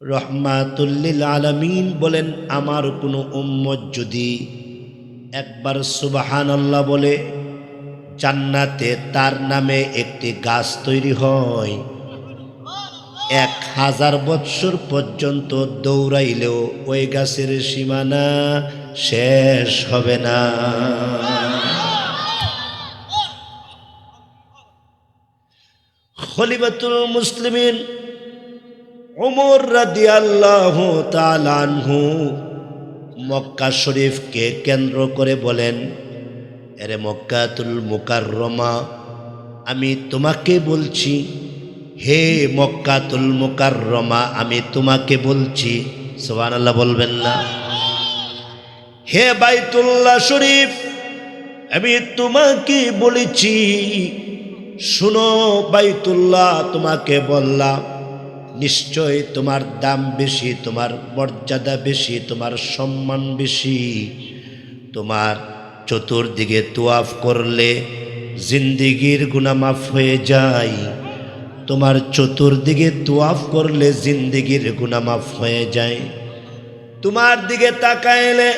রহমাতুল লিল আলামিন বলেন, আমার কোনো উম্মত যদি একবার সুবহানাল্লাহ বলে জান্নাতে তার নামে একটি গাছ তৈরি হয়, 1000 বৎসর পর্যন্ত দৌড়াইলেও ওই গাছের সীমানা শেষ হবে না। খলিফাতুল মুসলিমিন ওমর রাদিয়াল্লাহু তাআলা আনহু মক্কা শরীফকে কেন্দ্র করে বলেন, এরে মক্কাতুল মুকাররমা, আমি তোমাকে বলছি, হে মক্কাতুল মুকাররমা, আমি তোমাকে বলছি। সুবহানাল্লাহ বলবেন না? হে বাইতুল্লাহ শরীফ, আমি তোমাকে বলেছি, শুনো বাইতুল্লাহ, তোমাকে বললাম, নিশ্চয় তোমার দাম বেশি, তোমার মর্যাদা বেশি, তোমার সম্মান বেশি। তোমার চতুর্দিকে তোয়াফ করলে জিন্দিগির গুনাহ মাফ হয়ে যায়। তোমার চতুর্দিকে তোয়াফ করলে জিন্দিগির গুনাহ মাফ হয়ে যায়। তোমার দিকে তাকাইলে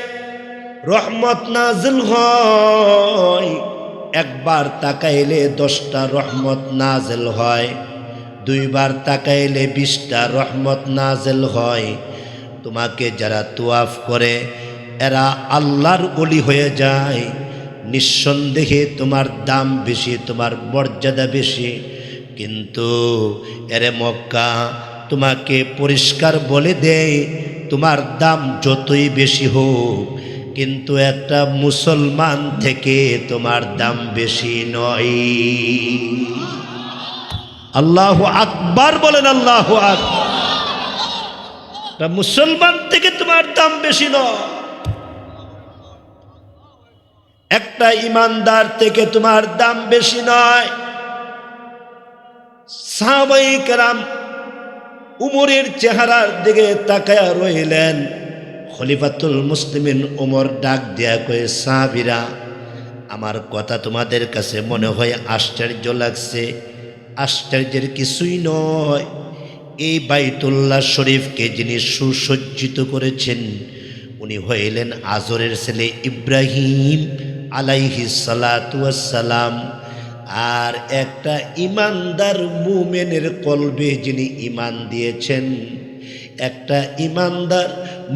রহমত নাজিল হয়। একবার তাকাইলে 10টা রহমত নাজিল হয়, 2বার তাকাইলে 20টা রহমত নাজিল হয়। তোমাকে যারা তোয়াফ করে এরা আল্লাহর ওলি হয়ে যায়। নিঃসন্দেহে তোমার দাম বেশি, তোমার মর্যাদা বেশি। কিন্তু এরে মক্কা, তোমাকে পরিষ্কার বলে দেয়, তোমার দাম যতই বেশি হোক, কিন্তু একটা মুসলমান থেকে তোমার দাম বেশি নয়। আল্লাহু আকবার বলেন, আল্লাহু আকবার। একটা মুসলমান থেকে তোমার দাম বেশি নয়, একটা ইমানদার থেকে তোমার দাম বেশি নয়। সাহাবায়ে কেরাম উমরের চেহারার দিকে তাকায়া রইলেন। খলিফাতুল মুসলিমিন উমর ডাক দেয়া কয়ে, সাহাবীরা, আমার কথা তোমাদের কাছে মনে হয় আশ্চর্য লাগছে। আশ্চর্যের কিছুই নয়। এই বাইতুল্লাহ শরীফকে যিনি সুসজ্জিত করেছেন উনি হইলেন আজরের ছেলে ইব্রাহিম আলাইহিস সালাতু ওয়াস সালাম। আর একটা ইমানদার মুমিনের কলবে যিনি ইমান দিয়েছেন, একটা ইমানদার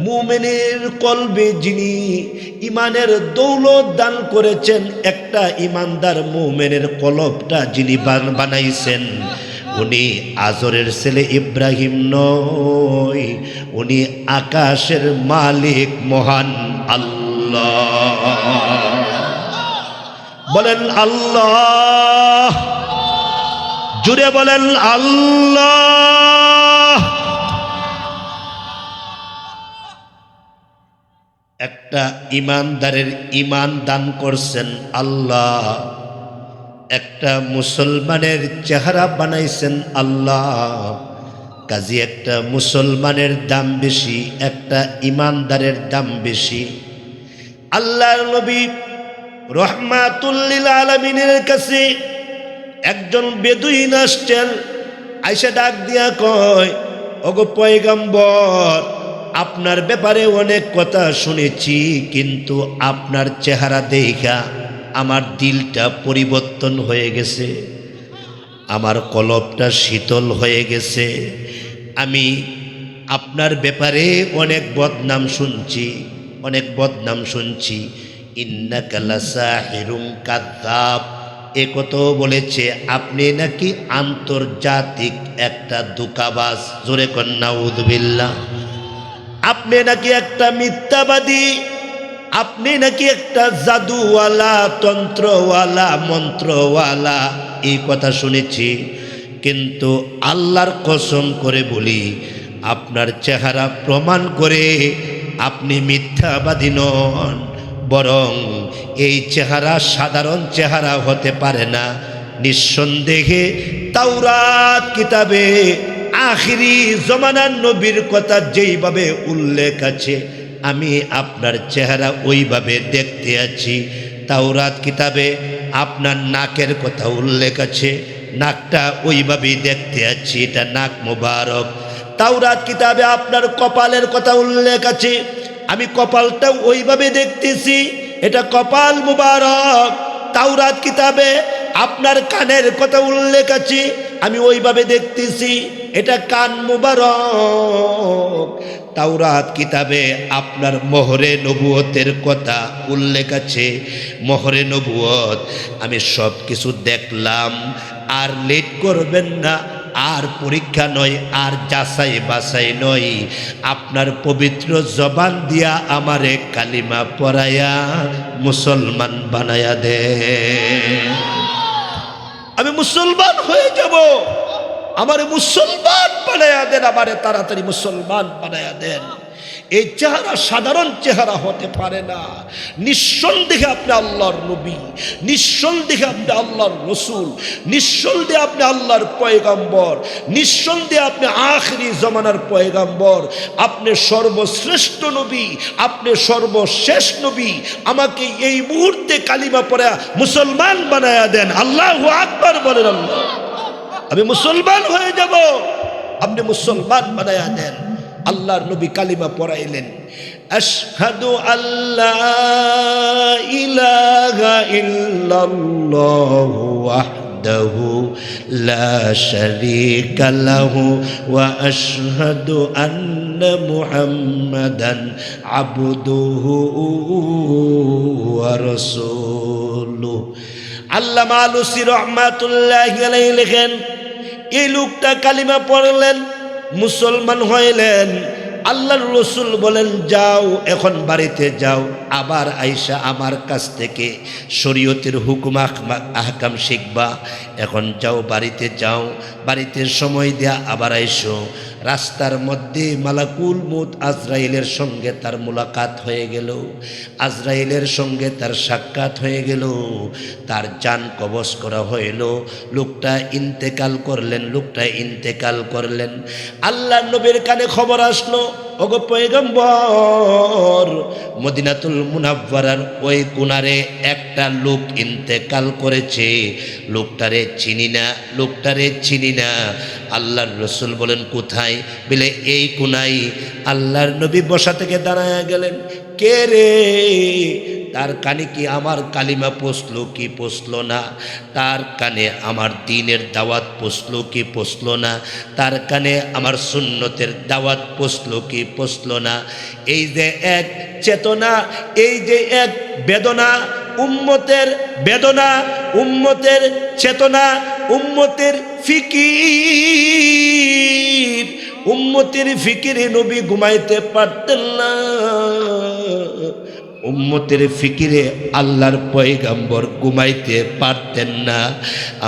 মুমিনের কলবে যিনি ইমানের দৌলত দান করেছেন, একটা ইমানদার মুমিনের কলবটা যিনি বানাইছেন, উনি আজরের ছেলে ইব্রাহিম নয়, উনি আকাশের মালিক মহান আল্লাহ। বলেন আল্লাহ, জুড়ে বলেন আল্লাহ। একটা ইমানদারের ইমান দান করছেন আল্লাহ, একটা মুসলমানের চেহারা বানাইছেন আল্লাহ। কাজী একটা মুসলমানের দাম বেশি, একটা ইমানদারের দাম বেশি। আল্লাহর নবী রহমাতুল লিল আলামিনের কাছে একজন বেদুইন আসছেন। আইসা ডাক দিয়া কয়, ওগো পয়গম্বর, আপনার ব্যাপারে অনেক কথা শুনেছি, কিন্তু আপনার চেহারা দেখা আমার দিলটা পরিবর্তন হয়ে গেছে, আমার কলবটা শীতল হয়ে গেছে। আমি আপনার ব্যাপারে অনেক বদনাম শুনছি, অনেক বদনাম শুনছি। ইন্নাকা লাসাহিরুন কাযযাব, এ কথাও বলেছে আপনি নাকি আন্তর্জাতিক একটা ধোঁকাবাজ। জোরে কন নাউযুবিল্লাহ। আপনি নাকি একটা মিথ্যাবাদী, আপনি নাকি একটা জাদুওয়ালা, তন্ত্রওয়ালা, মন্ত্রওয়ালা, এই কথা শুনেছি। কিন্তু আল্লাহর কসম করে বলি, আপনার চেহারা প্রমাণ করে আপনি মিথ্যাবাদী নন, বরং এই চেহারা সাধারণ চেহারা হতে পারে না। নিঃসন্দেহে তাওরাত কিতাবে আখিরি জমানার নবীর কথা যেইভাবে উল্লেখ আছে, আমি আপনার চেহারা ওইভাবে দেখতে আছি। তাওরাত কিতাবে আপনার নাকের কথা উল্লেখ আছে, নাকটা ওইভাবেই দেখতে আছি, এটা নাক মোবারক। তাওরাত কিতাবে আপনার কপালের কথা উল্লেখ আছে, আমি কপালটা ওইভাবে দেখতেছি, এটা কপাল মুবারক। তাওরাত কিতাবে আপনার কানের কথা উল্লেখ আছে, আমি ওইভাবে দেখতেছি, এটা কান মুবারক। তাওরাত কিতাবে আপনার মোহরে নবুয়তের কথা উল্লেখ আছে, মোহরে নবুয়ত। আমি সব কিছু দেখলাম, আর লেট করবেন না, আর পরীক্ষা নয়, আর যাচাই বাছাই নয়, আপনার পবিত্র জবান দিয়া আমারে কালিমা পড়ায়া মুসলমান বানায়া দে, আমি মুসলমান হয়ে যাব, আমারে মুসলমান বানায়া দেন, আমারে তাড়াতাড়ি মুসলমান বানায়া দেন। এই চেহারা সাধারণ চেহারা হতে পারে না। নিঃসন্দেহে আপনি আল্লাহর নবী, নিঃসন্দেহে আপনি আল্লাহর রসুল, নিঃসন্দেহে আপনি আল্লাহর পয়গাম্বর, নিঃসন্দেহে আপনি আখিরি জমানার পয়গাম্বর, আপনি সর্বশ্রেষ্ঠ নবী, আপনি সর্বশেষ নবী। আমাকে এই মুহূর্তে কালিমা পড়া মুসলমান বানায়া দেন। আল্লাহু আকবার বলেন। আল্লাহ, আমি মুসলমান হয়ে যাব, আপনি মুসলমান বানায়া দেন। আল্লাহর নবী কালিমা পড়াইলেন, আশহাদু আল্লা ইলাহা ইল্লাল্লাহু ওয়াহদাহু লা শারীকা লাহু ওয়া আশহাদু আন্না মুহাম্মাদান আবদুহু ওয়া রাসূলুহু। আল্লামা আলুসি রাহমাতুল্লাহি আলাইহি লেখেন, এই লোকটা কালিমা পড়লেন, মুসলমান হইলেন। আল্লাহর রসুল বলেন, যাও এখন বাড়িতে যাও, আবার আইসা আমার কাছ থেকে শরীয়তের হুকুম আহকাম শিখবা। এখন যাও, বাড়িতে যাও, বাড়িতে সময় দেয়া আবার আইসো। রাস্তার মধ্যে মালাকুল মউত আজরাইলের সঙ্গে তার মুলাকাত হয়ে গেল, আজরাইলের সঙ্গে তার সাক্ষাৎ হয়ে গেল, তার জান কবজ করা হইল। লোকটা ইন্তেকাল করলেন, লোকটা ইন্তেকাল করলেন। আল্লাহ নবীর কানে খবর আসলো, ওগো পয়গম্বর, মদিনাতুল মুনাওয়ারার ওই কোনারে একটা লোক ইন্তেকাল করেছে, লোকটারে চিনি না, লোকটারে চিনি না। আল্লাহর রসুল বলেন, কোথায়? বলে এই কোনাই। আল্লাহর নবী বসা থেকে দাঁড়ায় গেলেন, কে রে? তার কানে কি আমার কালিমা পৌঁছলো কি পৌঁছলো না? তার কানে আমার দ্বীনের দাওয়াত পৌঁছলো কি পৌঁছলো না? তার কানে আমার সুন্নতের দাওয়াত পৌঁছলো কি পৌঁছলো না? এই যে এক চেতনা, এই যে এক বেদনা, উম্মতের বেদনা, উম্মতের চেতনা, উম্মতের ফিকির, উম্মতের ফিকিরে নবী ঘুমাইতে পারতেন না। উম্মতের ফিকিরে আল্লাহর পয়গাম্বর ঘুমাইতে পারতেন না।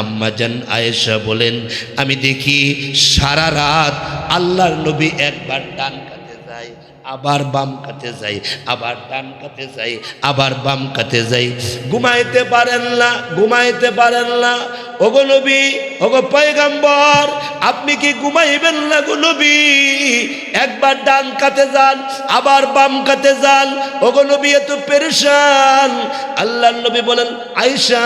আম্মা জান আয়েশা বলেন, আমি দেখি সারা রাত আল্লাহর নবী একবার ডান কাতে যায়, আবার বাম কাতে যাই, আবার ডান কাতে যাই, আবার বাম কাতে যাই, ঘুমাইতে পারেন না, ঘুমাইতে পারেন না। ওগো নবী, ওগো পয়গাম্বর, আপনি কি ঘুমাইবেন না গো নবী? একবার ডান কাতে যান, আবার বাম কাতে যান, ওগো নবী এত পেরেশান। আল্লাহর নবী বলেন, আয়েশা,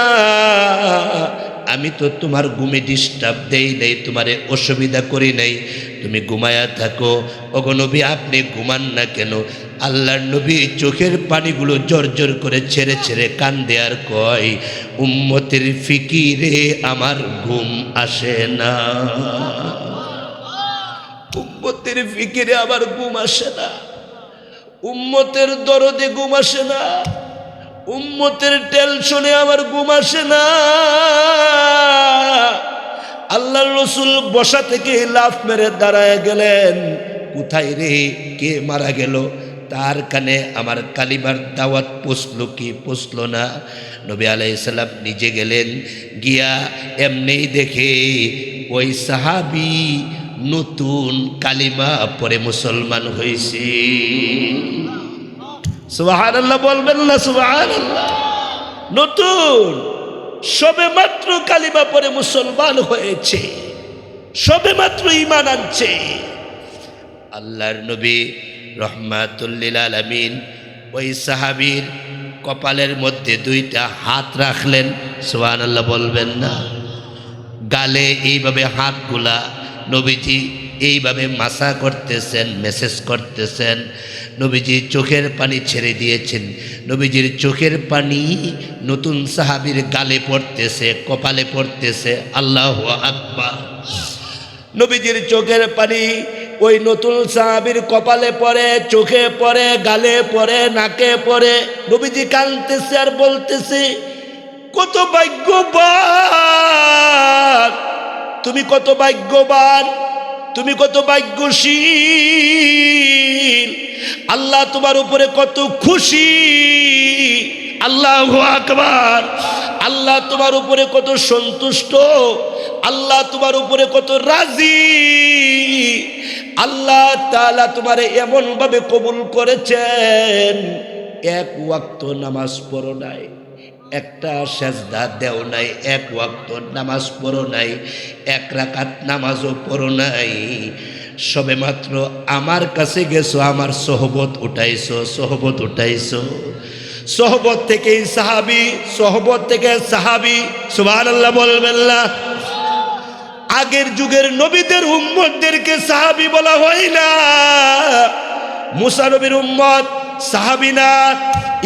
আমি তো তোমার ঘুমে ডিস্টার্ব দেই নাই, তোমারে অসুবিধা করি নাই, তুমি ঘুমায়া থাকো। ওগো নবী, আপনি ঘুমান না কেন? আল্লাহর নবী চোখের পানিগুলো জোর জোর করে ছেড়ে ছেড়ে কান্দে আর কয়, উম্মতের ফিকিরে আমার ঘুম আসে না, উম্মতের ফিকিরে আমার ঘুম আসে না, উম্মতের দরদে ঘুম আসে না, উম্মতের টেনশনে আমার ঘুম আসে না। আল্লাহর রসুল বসা থেকে লাফ মেরে দাঁড়ায় গেলেন, কোথায় রে? কে মারা গেল? তার কানে আমার কালিমার দাওয়াত পৌঁছলো কি পৌঁছলো না? নবী আলাইহিস সালাম নিজে গেলেন, গিয়া এমনি দেখে ওই সাহাবী নতুন কালিমা পড়ে মুসলমান হয়েছে। সুবহানাল্লাহ বলবেন না? সুবহানাল্লাহ। নতুন, সবে মাত্র কালিমা পড়ে মুসলমান হয়েছে, সবে মাত্র ঈমান আনছে। আল্লাহর নবী রহমাতুল লিল আলামিন ওই সাহাবীর কপালের মধ্যে দুইটা হাত রাখলেন। সুবহানাল্লাহ বলবেন না? গালে এইভাবে হাতগুলা নবীজি এইভাবে মাসা করতেছেন, মেসেজ করতেছেন। নবীজি চোখের পানি ছেড়ে দিয়েছেন। নবীজির চোখের পানি নতুন সাহাবীর গালে পড়তেছে, কপালে পড়তেছে। আল্লাহু আকবার। নবীজির চোখের পানি ওই নতুন সাহাবীর কপালে পড়ে, চোখে পড়ে, গালে পড়ে, নাকে পড়ে। নবীজি কাঁদতেছে আর বলতেছে, কত ভাগ্যবান তুমি, কত ভাগ্যবান তুমি, কত ভাগ্যশীল। আল্লাহ তোমার উপরে কত খুশি। আল্লাহু আকবার। আল্লাহ তোমার উপরে কত সন্তুষ্ট। আল্লাহ তোমার উপরে কত রাজি। আল্লাহ তাআলা তোমারে এমন ভাবে কবুল করেছেন, এক ওয়াক্ত নামাজ পড়ো নাই, একটা সেজদা দেও নাই, এক ওয়াক্ত নামাজ পড়ো নাই, এক রাকাত নামাজও পড়ো নাই। সবে মাত্র আমার কাছে গেছো, আমার সোহবত উঠাইছো, সোহবত উঠাইছো। সোহবত থেকে সাহাবী, সোহবত থেকে সাহাবী। সুবহানাল্লাহ বলবেন না? আগের যুগের নবীদের উম্মতদেরকে সাহাবী বলা হয় না। মুসা নবীর উম্মত সাহাবী না,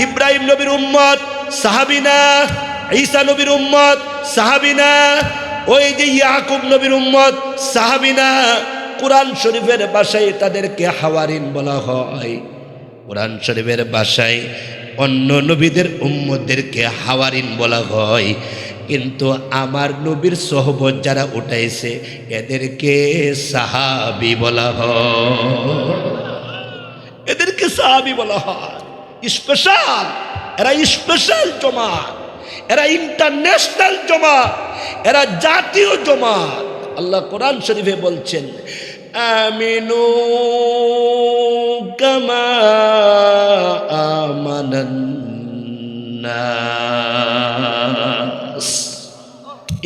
ইব্রাহিম নবীর উম্মত সাহাবী না, ঈসা নবীর উম্মত সাহাবী না, ওই যে ইয়াকুব নবীর উম্মত সাহাবী না। কুরআন শরীফের ভাষায় তাদেরকে হাওয়ারিন বলা হয়। কুরআন শরীফের ভাষায় অন্য নবীদের উম্মতদেরকে হাওয়ারিন বলা হয়, কিন্তু আমার নবীর সোহবত যারা উঠাইছে এদেরকে সাহাবী বলা হয়। এদেরকে সাহাবী বলা হয়। স্পেশাল, এরা স্পেশাল জমাত, এরা ইন্টারন্যাশনাল জমাত, এরা জাতীয় জমাত। আল্লাহ কোরআন শরীফে বলছেন, আমিনু কামা আমানান নাস।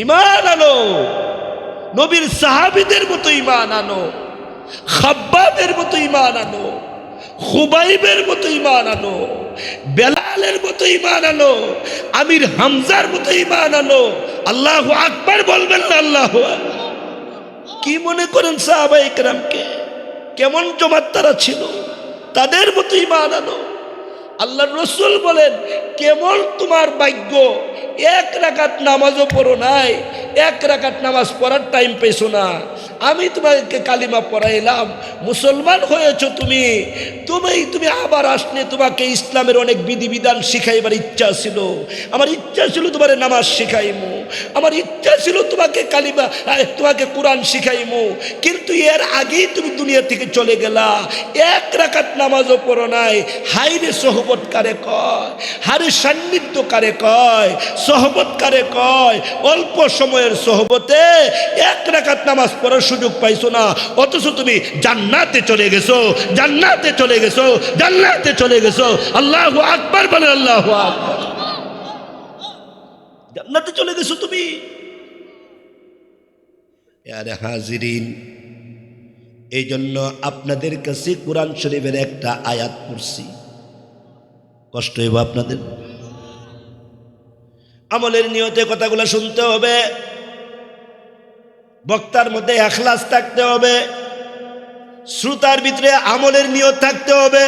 ঈমান আনো, নবীর সাহাবীদের মতো ঈমান আনো, খাব্বাবের মতো ঈমান আনো, খুবাইবের মতো ঈমান আনো, বেলালের মতো ঈমান আনো, আমির হামজার মতো ঈমান আনো। আল্লাহু আকবার বলবেন না? আল্লাহু আকবার। কি মনে করেন সাহাবায়ে কেরামকে? কেমন জমাত তারা ছিল? তাদের মতো ঈমান আনো। আল্লাহর রাসূল বলেন, কেমন তোমার ভাগ্য, এক রাকাত নামাজও পড়ো নাই, এক রাকাত নামাজ পড়ার টাইম পেয়েছো না। আমি তোমাকে কালিমা পড়াইলাম, মুসলমান হয়েছো তুমি, তুমি আবার আসলে তোমাকে ইসলামের অনেক বিধিবিধান শিখাইবার ইচ্ছা ছিল। আমার ইচ্ছা ছিল তোমার নামাজ শিখাইমু, আমার ইচ্ছা ছিল তোমাকে কালিমা, তোমাকে কোরআন শিখাইমু, কিন্তু এর আগেই তুমি দুনিয়া থেকে চলে গেলা, এক রাকাত নামাজও পড়ো নাই। হাইরে সোহবত কারে কয়, হারে সান্নিধ্য কারে কয়, সোহবত কারে কয়? অল্প সময়ের সোহবতে এক রাকাত নামাজ পড়ার সুযোগ পাইছো না, অথচ তুমি জান্নাতে চলে গেছো, জান্নাতে চলে গেছো, জান্নাতে চলে গেছো। আল্লাহু আকবার বলে, আল্লাহু আকবার। জান্নাতে চলে গেছো তুমি। আরে হাজিরিন, এই জন্য আপনাদের কাছে কোরআন শরীফের একটা আয়াত পড়ছি, কষ্ট হইব আপনাদের। আমলের নিয়তে কথাগুলো শুনতে হবে, বক্তার মধ্যে ইখলাস থাকতে হবে, শ্রোতার ভিতরে আমলের নিয়ত থাকতে হবে।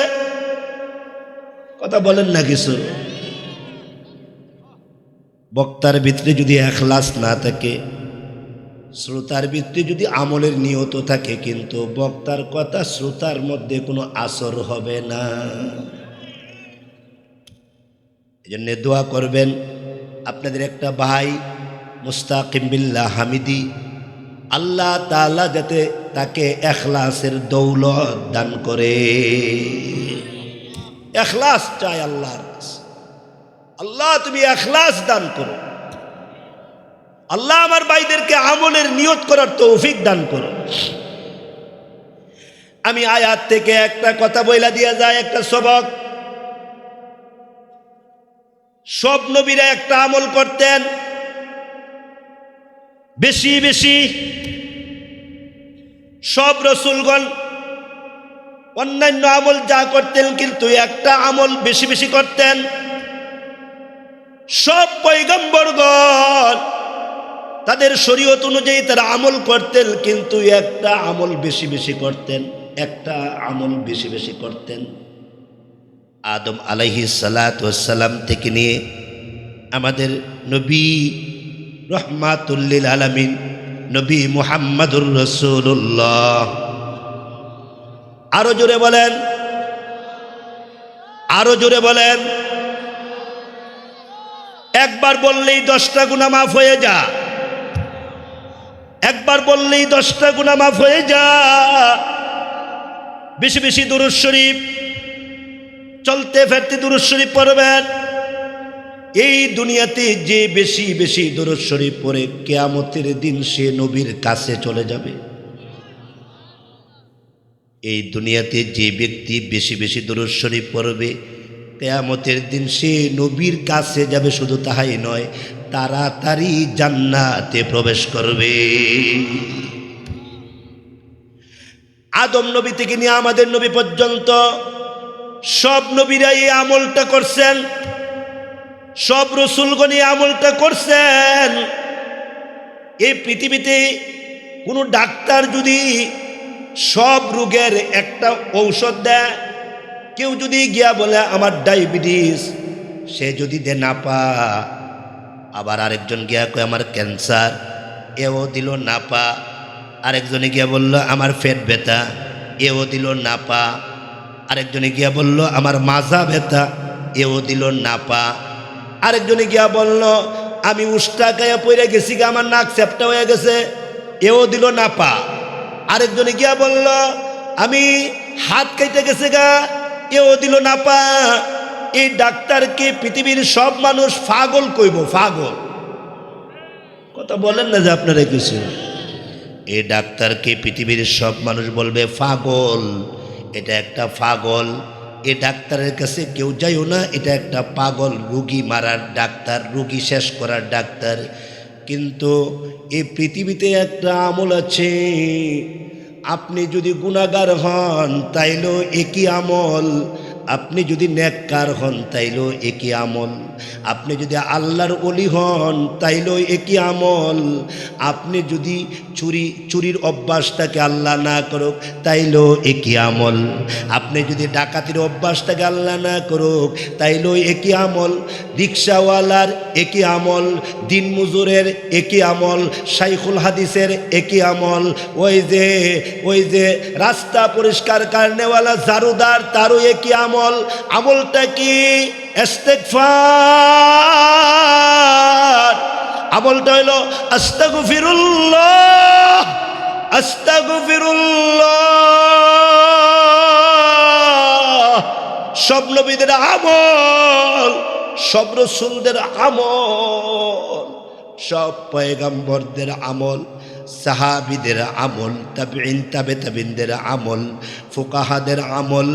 কথা বলেন না কিছু? বক্তার ভিতরে যদি ইখলাস না থাকে, শ্রোতার ভিতরে যদি আমলের নিয়ত থাকে, কিন্তু বক্তার কথা শ্রোতার মধ্যে কোনো আসর হবে না। এই জন্য দোয়া করবেন। আপনাদের একটা ভাই মুস্তাকিম বিল্লাহ হামিদি, আল্লাহ তাআলা যাতে তাকে ইখলাসের দৌলত দান করে। ইখলাস চাই আল্লাহর কাছে। আল্লাহ তুমি ইখলাস দান করো। আল্লাহ আমার ভাইদেরকে আমলের নিয়ত করার তৌফিক দান করো। আমি আয়াত থেকে একটা কথা বইলা দিয়া যায়, একটা সবক। সব নবীরা একটা আমল করতেন, বেশি বেশি। সব রাসূলগণ অন্যান্য আমল যা করতেন, কিন্তু একটা আমল বেশি বেশি করতেন। সব পয়গম্বরগণ তাদের শরীয়ত অনুযায়ী তারা আমল করতেন, কিন্তু একটা আমল বেশি বেশি করতেন, একটা আমল বেশি বেশি করতেন। আদম আলাইহিস সালাতু ওয়াস সালাম থেকে নিয়ে আমাদের নবী রহমাতুল লিল আলামিন নবী মুহাম্মাদুর রাসূলুল্লাহ, আরো জোরে বলেন, আরো জোরে বলেন। একবার বললেই 10টা গুনাহ মাফ হয়ে যা, একবার বললেই 10টা গুনাহ মাফ হয়ে যা। বেশি বেশি দুরূদ শরীফ, চলতে ফিরতে দুরূদ শরীফ পড়বেন। এই দুনিয়াতে যে বেশি বেশি দুরূদ শরীফ পড়ে কিয়ামতের দিন সে নবীর কাছে চলে যাবে। এই দুনিয়াতে যে ব্যক্তি বেশি বেশি দুরূদ শরীফ পড়বে কিয়ামতের দিন সে নবীর কাছে যাবে। শুধু তাই নয়, তাড়াতাড়ি জান্নাতে প্রবেশ করবে। আদম নবী থেকে নিয়ে আমাদের নবী পর্যন্ত সব নবীরা এই আমলটা করছেন, সব রাসূলগণ এই আমলটা করছেন। এই পৃথিবীতে কোনো ডাক্তার যদি সব রোগের একটা ঔষধ দেয়, কেউ যদি গিয়া বলে আমার ডায়াবেটিস, সে যদি দে না পা, আবার আরেকজন গিয়া কয় আমার ক্যান্সার, এও দিল না পা। আরেকজনে গিয়া বলল আমার পেট ব্যথা, এও দিল না পা। আরেকজনে গিয়া বলল আমার মাজা ব্যথা, এও দিল না পা। আরেকজনে গিয়া বলল আমি উষ্টা গায়ে পড়ে গেছি, আমার নাক চ্যাপটা হয়ে গেছে, এও দিল না পা। আরেকজনে গিয়া বলল আমি হাত কেটে গেছে গা, এও দিল না পা। এই ডাক্তারকে পৃথিবীর সব মানুষ পাগল কইব, পাগল। কথা বলেন না যে আপনারা কিছু। এই ডাক্তারকে পৃথিবীর সব মানুষ বলবে পাগল, এটা একটা পাগল। এই ডাক্তারের কাছে কেউ যাইও না, এটা একটা পাগল, রুগী মারার ডাক্তার, রুগী শেষ করার ডাক্তার। কিন্তু এই পৃথিবীতে একটা আমল আছে, আপনি যদি গুনাহগার হন তাইলেও একই আমল, আপনি যদি নেককার হন তাইলেও একই আমল, আপনি যদি আল্লাহর ওলি হন তাইলেও একই আমল, আপনি যদি চুরির অভ্যাসটাকে আল্লাহ না করুক তাইলেও একই আমল, আপনি যদি ডাকাতির অভ্যাসটাকে আল্লাহ না করুক তাইলেও একই আমল, রিক্সাওয়ালার একই আমল, দিন মজুরের একই আমল, শাইখুল হাদিসের একই আমল, ওই যে রাস্তা পরিষ্কার করনেওয়ালা ঝাড়ুদার তারও একই আমল। আমলটা কি? ইস্তেগফার। আমলটা হলো আস্তাগফিরুল্লাহ, আস্তাগফিরুল্লাহ। সব নবীদের আমল, সব রাসূলদের আমল, সব পয়গম্বরদের আমল, সাহাবীদের আমল, তাবিঈন তাবে তাবিনদের আমল, ফুকাহাদের আমল,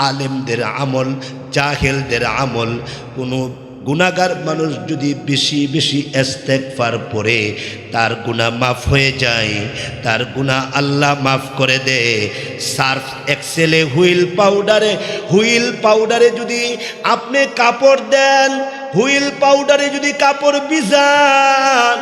আলেমদের আমল, জাহেলদের আমল। কোনো গুনাহগার মানুষ যদি বেশি বেশি ইস্তেগফার পড়ে তার গুনাহ মাফ হয়ে যায়, তার গুনাহ আল্লাহ মাফ করে দেয়। সার্ফ এক্সেলে হুইল পাউডারে যদি আপনি কাপড় দেন, হুইল পাউডারে যদি কাপড় ভিজান,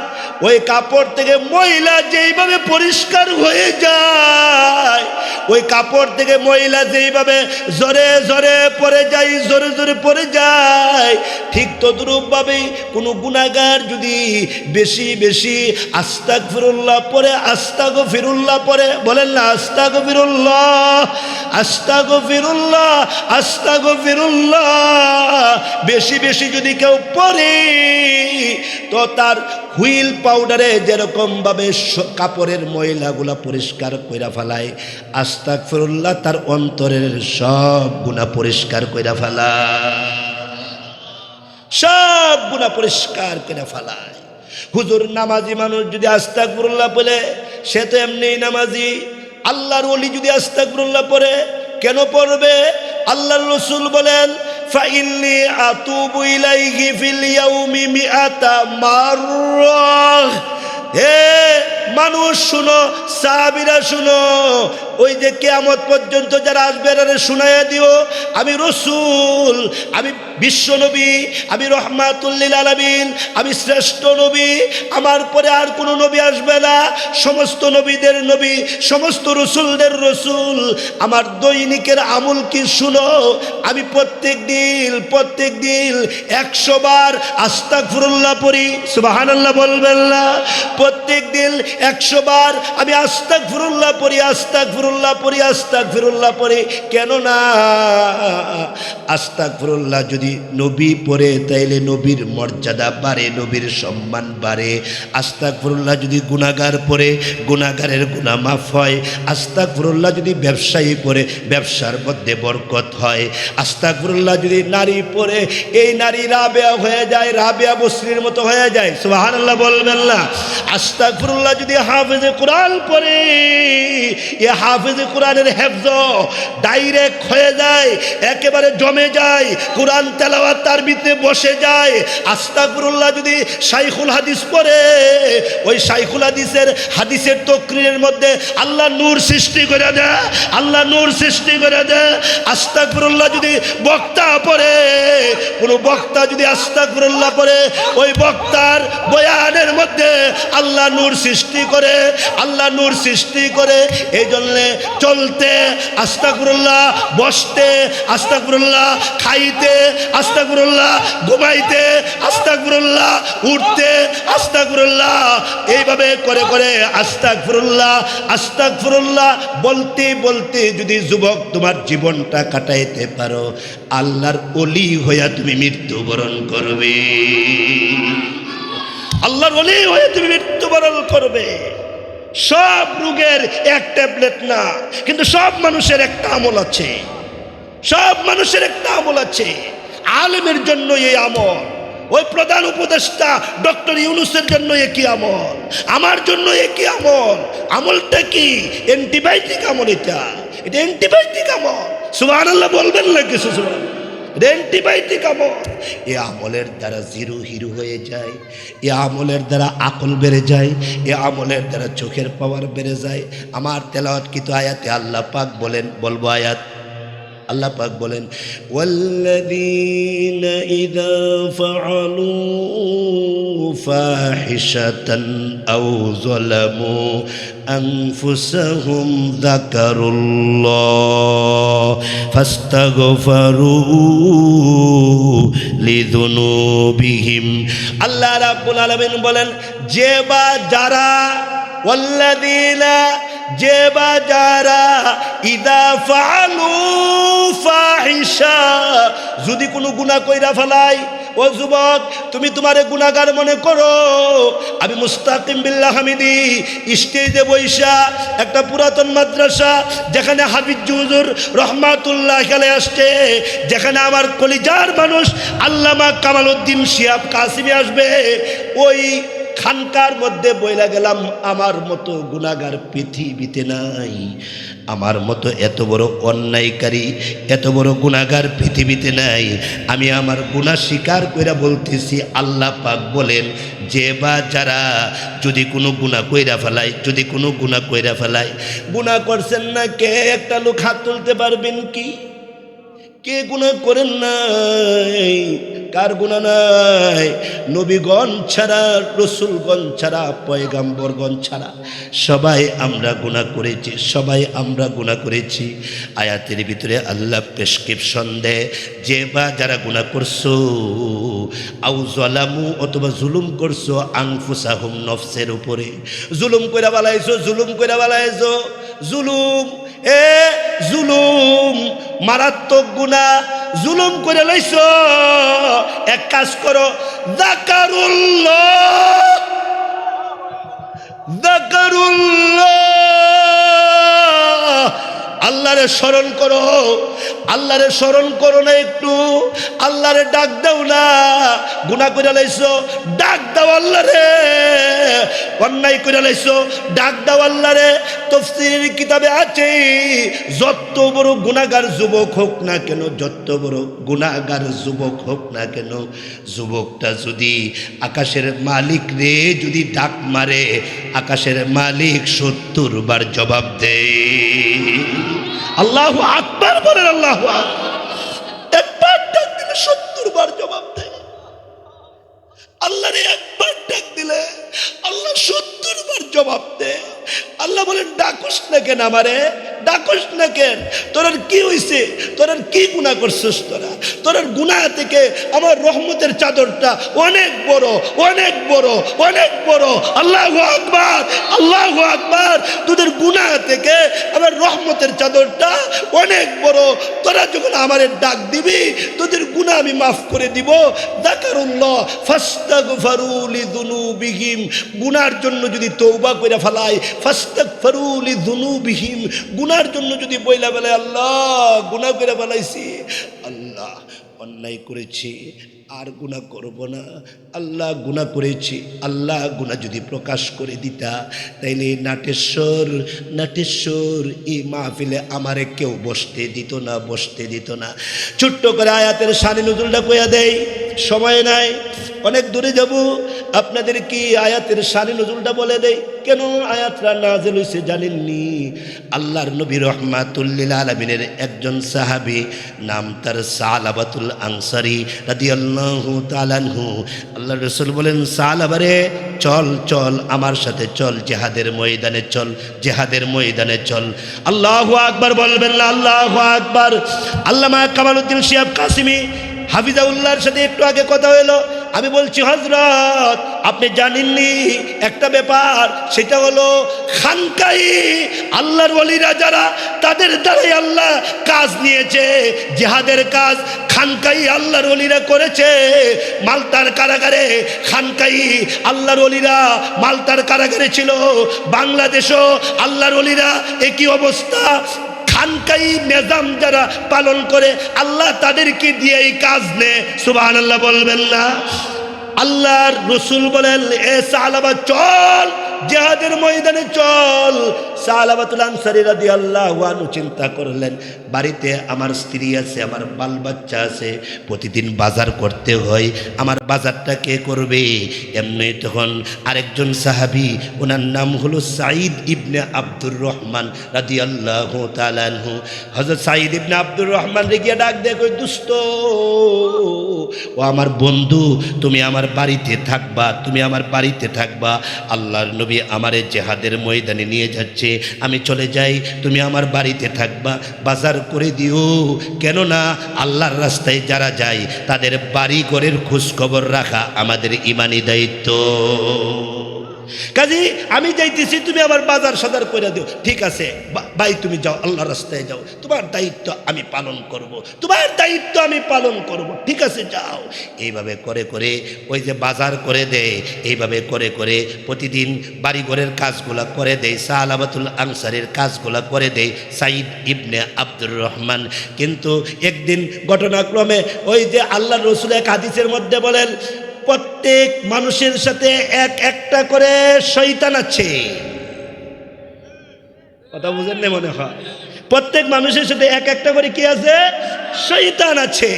ওই কাপড় থেকে ময়লা যেইভাবে পরিষ্কার হয়ে যায়, ওই কাপড় থেকে ময়লা যেইভাবে জোরে জোরে পড়ে যায়, জোরে জোরে পড়ে যায়, ঠিক তদ্রূপভাবে কোনো গুনাহগার যদি বেশি বেশি আস্তাগফিরুল্লাহ পড়ে, আস্তাগফিরুল্লাহ পড়ে, বলেন না আস্তাগফিরুল্লাহ, আস্তাগফিরুল্লাহ, আস্তাগফিরুল্লাহ, বেশি বেশি যদি কেউ পড়ে তো তার হুইল পাউডারে যেরকম ভাবে কাপড়ের ময়লাগুলা পরিষ্কার কইরা ফেলায়, আস্তাগফিরুল্লাহ তার অন্তরের সব গুনাহ পরিষ্কার কইরা ফেলায়, সব গুনাহ পরিষ্কার করে ফেলায়। হুজুর নামাজি মানুষ যদি আস্তাগফিরুল্লাহ বলে সে তো এমনি নামাজি। আল্লাহর ওলি যদি আস্তাগফিরুল্লাহ পড়ে কেন পড়বে? আল্লাহর রাসূল বলেন ফাইন্নী আতুবু ইলাইহি ফিল ইয়াউমি মিআতা মাররা। হে মানুষ শুনো, সাহাবীরা শুনো, ওই যে কিয়ামত পর্যন্ত যারা আসবে এরা শুনাইয়া দিও, আমি রাসূল, আমি বিশ্ব নবী, আমি রহমাতুল লিল আলামিন, আমি শ্রেষ্ঠ নবী, আমার পরে আর কোনো নবী আসবে না, সমস্ত নবীদের নবী, সমস্ত রসুলদের রসুল। আমার দৈনিকের আমল কি শুনো, আমি প্রত্যেক দিন 100 বার আস্তাগফিরুল্লাহ পড়ি, সুবহানাল্লাহ বলবেন না? প্রত্যেক দিন 100 বার আমি আস্তাগফিরুল্লাহ পড়ি, আস্তাগফিরুল্লাহ পড়ি, আস্তাগফিরুল্লাহ পড়ি। কেন না? আস্তাগফিরুল্লাহ যদি নবী পড়ে তাইলে নবীর মর্যাদা বাড়ে, নবীর সম্মান বাড়ে। আস্তাগফিরুল্লাহ যদি গুনাহগার পড়ে গুনাহগারের গুনাহ মাফ হয়। আস্তাগফিরুল্লাহ যদি ব্যবসায়ী পড়ে ব্যবসার মধ্যে বরকত হয়। আস্তাগফিরুল্লাহ যদি নারী পড়ে এই নারী রাবেয়া হয়ে যায়, রাবেয়া বসরির মতো হয়ে যায়, সুবহানাল্লাহ বলবেন না? আস্তাগফিরুল্লাহ যদি হাফেজে কোরআন পড়ে এ হাফেজে কোরআনের হেফজ ডাইরেক্ট হয়ে যায়, একেবারে জমে যায়, কোরআন তেলাওয়াত তার ভিতরে বসে যায়। আস্তাগফিরুল্লাহ যদি শাইখুল হাদিস পড়ে ওই শাইখুল হাদিসের তকরিরের মধ্যে আল্লাহ নূর সৃষ্টি করে দেয়, আল্লাহ নূর সৃষ্টি করে দেয়। আস্তাগফিরুল্লাহ যদি বক্তা পড়ে, কোনো বক্তা যদি আস্তাগফিরুল্লাহ পড়ে ওই বক্তার বয়ানের মধ্যে আল্লাহ নূর সৃষ্টি করে, আল্লাহ নূর সৃষ্টি করে। এই জন্যে চলতে আস্তাগফিরুল্লাহ, বসতে আস্তাগফিরুল্লাহ, খাইতে আস্তাগফিরুল্লাহ, ঘুমাইতে আস্তাগফিরুল্লাহ, উঠতে আস্তাগফিরুল্লাহ, এইভাবে করে করে আস্তাগফিরুল্লাহ আস্তাগফিরুল্লাহ বলতে বলতে যদি যুবক তোমার জীবনটা কাটাইতে পারো, আল্লাহর ওলি হইয়া তুমি মৃত্যুবরণ করবে, আল্লাহর ওলি হয়ে তুমি মৃত্যুবরণ করবে। সব রোগের এক ট্যাবলেট না, কিন্তু সব মানুষের একটা আমল আছে, সব মানুষের একটা আমল আছে। আলেমের জন্য এই আমল, ওই প্রধান উপদেষ্টা ডক্টর ইউনূসের জন্য একই আমল, আমার জন্য একই আমল। আমলটা কি? অ্যান্টিবায়োটিক আমল। এটা অ্যান্টিবায়োটিক আমল, সুবহানাল্লাহ বলবেন না কিছু? অ্যান্টিবায়োটিক আমল। এ আমলের দ্বারা জিরো হিরো হয়ে যায়, এ আমলের দ্বারা আকল বেড়ে যায়, এ আমলের দ্বারা চোখের পাওয়ার বেড়ে যায়। আমার তেলাওয়াতকৃত আয়াতে আল্লাহ পাক বলেন, বলবো আয়াত, আল্লাহ পাক বলেন, ওয়াল্লাযীনা ইযা ফাআলু ফাহিশাতান আও যালামু আনফুসাহুম যাকারুল্লাহ ফাস্তাগফারু লিযুনুবিহিম। আল্লাহ রাব্বুল আলামিন বলেন, যে বা যারা, ওয়াল্লাযীনা যে বা যারা, ইদা ফাআলু ফাহিশা, যদি কোনো গুনাহ কইরা ফেলাই। ও যুবক, তুমি তোমারে গুনাহগার মনে করো, আমি মুস্তাকিম বিল্লাহ হামিদি স্টেজে বৈশা একটা পুরাতন মাদ্রাসা যেখানে হাফিজ হুজুর রহমাতুল্লাহ আলাইহি আসছে, যেখানে আমার কলিজার মানুষ আল্লামা কামাল উদ্দিন শিহাব কাসিমি আসবে, ওই খানকার মধ্যে বইলা গেলাম, আমার মতো গুনাহগার পৃথিবীতে নাই, আমার মতো এত বড় অন্যায়কারী, এত বড় গুনাহগার পৃথিবীতে নাই। আমি আমার গুনাহ স্বীকার কইরা বলতেছি, আল্লাহ পাক বলেন, যে বা যারা যদি কোনো গুনাহ কইরা ফেলায়, যদি কোনো গুনাহ কইরা ফেলায়। গুনাহ করছেন না কে? একটা লোক হাত তুলতে পারবেন কি? কে গুনাহ করেন নাই? কার গুনাহ নাই? নবীগণ ছাড়া, রসুলগণ ছাড়া, পয়গাম্বরগণ ছাড়া সবাই আমরা গুনাহ করেছি, সবাই আমরা গুনাহ করেছি। আয়াতের ভিতরে আল্লাহ প্রেসক্রিপশন দেয়, যে বা যারা গুনাহ করছো, আউ যালামু অথবা জুলুম করছো, আনফুসাহুম নফসের উপরে জুলুম কইরা বালাইছো, জুলুম কইরা বালাইছো। জুলুম, এ জুলুম মারাত্মক গুনাহ, জুলুম করে লইছো। এক কাজ করো, যাকারুল্লাহ, যাকারুল্লাহ, আল্লাহরে স্মরণ করো, আল্লাহরে স্মরণ করো না একটু, আল্লাহরে ডাক দাও না। গুনাহ করে লাইছো, ডাক দাও আল্লাহরে। অন্যায় করে লাইছো, ডাক দাও আল্লাহরে। তাফসীরের কিতাবে আছে, যত বড় গুনাহগার যুবক হোক না কেন, যত বড় গুনাহগার যুবক হোক না কেন, যুবকটা যদি আকাশের মালিক রে যদি ডাক মারে, আকাশের মালিক 70 বার জবাব দেয়। আল্লাহু আকবার বলেন, আল্লাহু আকবার। একবার ডাক দিলে 70 বার জবাব দেয়। আল্লাহরে একবার ডাক দিলে আল্লাহ 70 বার জবাব দেয়। আল্লাহ বলেন, ডাকস না কেন আমারে, ডাকস না কেন? তোর কি হইছে? তোর কি গুনাহ করছিস? তোর গুনাহ থেকে আমার রহমতের চাদরটা অনেক বড়, অনেক বড়, অনেক বড়। আল্লাহু আকবার, আল্লাহু আকবার। তোদের গুনাহ থেকে আমার রহমতের চাদরটা অনেক বড়। তোরা যখন আমারে ডাক দিবি, তোদের গুনাহ আমি মাফ করে দিব। যাকারুল্লাহ ফাস্তাগফিরু লিযুনুবিহিম, গুনাহর জন্য যদি তওবা কইরা ফেলায়, ফাস্তাগফিরু লিযুনুবিহিম, গুনাহর জন্য যদি বইলা বলে আল্লাহ গুনাহ করে ফেলাইছি, আল্লাহ অন্যায় করেছি, আর গুনাহ করব না, আল্লাহ গুনাহ করেছি, আল্লাহ গুনাহ যদি প্রকাশ করে দিতা, তাইলে নাটেশ্বর এই মাহফিলে আমারে কেউ বসতে দিত না, বসতে দিত না। ছোট্ট করে আয়াতের শানে নজুলটা কইয়া দেই, সময় নাই, অনেক দূরে যাব। আপনাদের কি আয়াতের শানে নজুলটা বলে দেই, কেন আয়াতটা নাযিল হইছে জানেননি? আল্লাহর নবী রাহমাতুল লিল আলামিনের একজন সাহাবী, নাম তার সালাবাতুল আনসারী রাদিয়াল্লাহু তাআলা আনহু। আল্লাহর রাসূল বলেন, সালাবারে চল চল, আমার সাথে চল, জিহাদের ময়দানে চল, জিহাদের ময়দানে চল। আল্লাহু আকবার বলবেন না? আল্লাহু আকবার। আল্লামা কামালউদ্দিন শিহাব কাসিমি হাফিজাউল্লাহর সাথে একটু আগে কথা হলো। আমি বলছি, হযরত আপনি জানেননি একটা ব্যাপার, সেটা হলো খানকাই আল্লাহর ওলিরা যারা, তাদের দ্বারাই আল্লাহ কাজ নিয়েছে, জিহাদের কাজ খানকাই আল্লাহর ওলিরা করেছে। মালতার কারাগারে খানকাই আল্লাহর ওলিরা মালতার কারাগারে ছিল। বাংলাদেশও আল্লাহর ওলিরা একই অবস্থা। খানকাই নিজাম যারা পালন করে, আল্লাহ তাদেরকে দিয়ে এই কাজ নেয়। সুবহানাল্লাহ বলবেন না? আল্লাহর রাসূল বলেন, এ সাহাবা চল, জিহাদের ময়দানে চল। সালাবাতুল আনসারী রাদিয়াল্লাহু আনহু চিন্তা করলেন, বাড়িতে আমার স্ত্রী আছে, আমার বাল বাচ্চা আছে, প্রতিদিন বাজার করতে হয়, আমার বাজারটা কে করবে? এমনি তখন আরেকজন সাহাবী, ওনার নাম হলো সাঈদ ইবনে আব্দুর রহমান রাদিয়াল্লাহু তাআলা আনহু। হযরত সাঈদ ইবনে আব্দুর রহমান রে গিয়ে ডাক দেয়, কই দোস্ত, ও আমার বন্ধু, তুমি আমার বাড়িতে থাকবা, তুমি আমার বাড়িতে থাকবা। আল্লাহর নবী আমারে জিহাদের ময়দানে নিয়ে যাচ্ছে, আমি চলে যাই, তুমি আমার বাড়িতে থাকবা, বাজার করে দিও। কেননা আল্লাহর রাস্তায় যারা যায় তাদের বাড়ি ঘরের খোঁজ খবর রাখা আমাদের ঈমানি দায়িত্ব। কাজী আমি যাইতেছি, তুমি আমার বাজার সদার করে দিও। ঠিক আছে ভাই, তুমি যাও, আল্লাহর রাস্তায় যাও, তোমার দায়িত্ব আমি পালন করব, তোমার দায়িত্ব আমি পালন করব। ঠিক আছে যাও। এইভাবে করে করে ওই যে বাজার করে দেয়, এইভাবে করে করে প্রতিদিন বাড়িঘরের কাজগুলা করে দেয়, সালাবাতুল আনসারীর কাজগুলা করে দেয় সাঈদ ইবনে আব্দুর রহমান। কিন্তু একদিন ঘটনাক্রমে ওই যে আল্লাহর রাসূল এক হাদিসের মধ্যে বলেন, প্রত্যেক মানুষের সাথে একটা করে শয়তান আছে। কথা বুঝেন না মনে হয়? প্রত্যেক মানুষের সাথে একটা করে কি আছে? শয়তান আছে।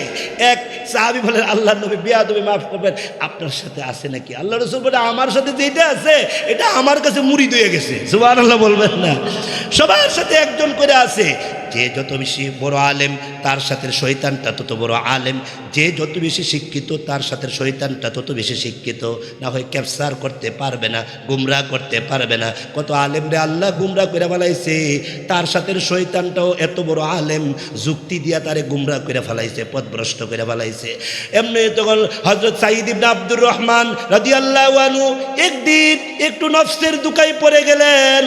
এক সাহাবী বলেন, আল্লাহর নবী বেয়াদবি মাফ করবেন, আপনার সাথে আছে নাকি? আল্লাহ রাসূল বলে, আমার সাথে যেটা আছে এটা আমার কাছে মুরিদ হয়ে গেছে। সুবহানাল্লাহ বলবেন না? সবার সাথে একজন করে আছে। যে যত বেশি বড় আলেম, তার সাথে শয়তানটা তত বড় আলেম। যে যত বেশি শিক্ষিত, তার সাথে শয়তানটা তত বেশি শিক্ষিত। না হয় ক্যাপচার করতে পারবে না, গুমরাহ করতে পারবে না। কত আলেমরে আল্লাহ গুমরাহ করে ফেলাইছে, তার সাথে শয়তানটাও এত বড় আলেম, যুক্তি দিয়া তারে গুমরাহ করে ফেলাইছে, পথভ্রষ্ট করে ফেলাইছে। এমনি তখন হযরত সাঈদ ইবনে আব্দুর রহমান রাদিয়াল্লাহু আনহু একদিন একটু নফসের দুকায় পড়ে গেলেন,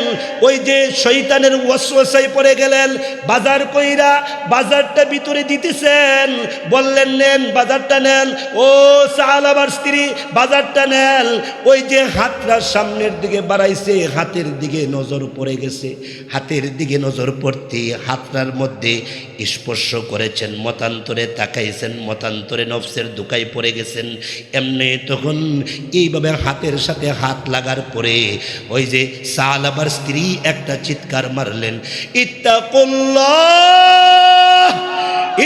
ওই যে শয়তানের ওয়াসওয়াসায় পড়ে গেলেন। বাজার কইরা বাজারটা ভিতরে দিতেছেন, বললেন নেন বাজারটা নেন। ও সাহালাবার স্ত্রী বাজারটা নেন। ওই যে হাতটা সামনের দিকে বাড়াইছে, হাতের দিকে নজর পড়ে গেছে। হাতের দিকে নজর পড়তে হাতটার মধ্যে স্পর্শ করেছেন, মতান্তরে তাকাইছেন, মতান্তরে নফসের দুকায় পড়ে গেছেন। এমনি তখন এইভাবে হাতের সাথে হাত লাগার পরে ওই যে সাহালাবার স্ত্রী একটা চিৎকার মারলেন, ইত্তাকুল্লাহ